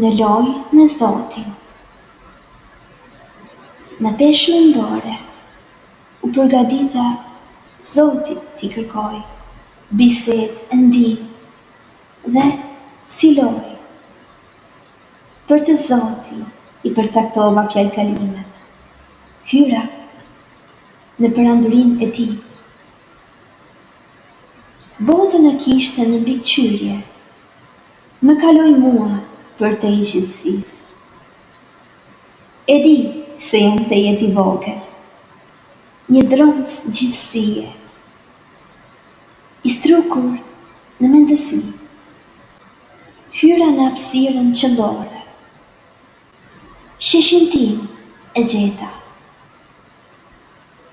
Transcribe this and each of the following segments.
Në lojë me Zotin. Në peshë mendore, u përgatita Zotit t'i kërkoj, bisedë e ndihmë dhe si lojë. Për të Zotin i përcaktova fjalëkalimet, hyra në perandorin e tij. Botën e kishte në mbikëqyrje, më kaloi mua për te i gjithësisë. E di se jam te jeti vogël, një dronc gjithësie, i strukur në mendësi, hyra në hapësirën qendrore. Sheshin tim e gjeta,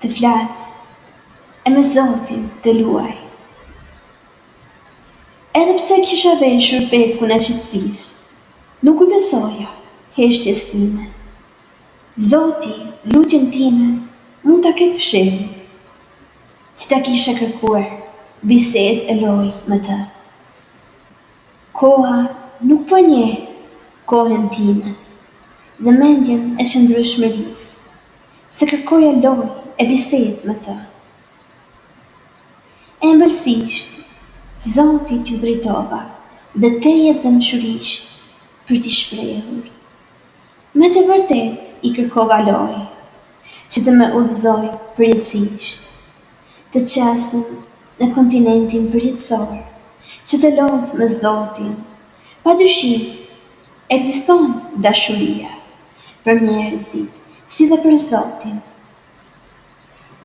të flas e me Zotin të luaj. Edhe pse kisha veshur petkun e qetësisë, nuk u besoja heshtjes time. Zoti, lutjen time mund ta ketë fshehur, që ta kisha kërkuar bisedë e lojë me të. Koha nuk po njeh kohën time dhe mendjen e qëndrueshmërisë, se kërkoja lojë e bisedë me të. E ëmbëlsisht, Zotit ju drejtova dhe teje dëmshurisht për t'i shprehur. Me të vërtet i kërkova lojë, që të më udhëzoj përjetësisht, të qasëm në kontinentin përjetësor, që të los me Zotin. Pa dyshim, ekziston dashuria për njerëzit, si dhe për Zotin.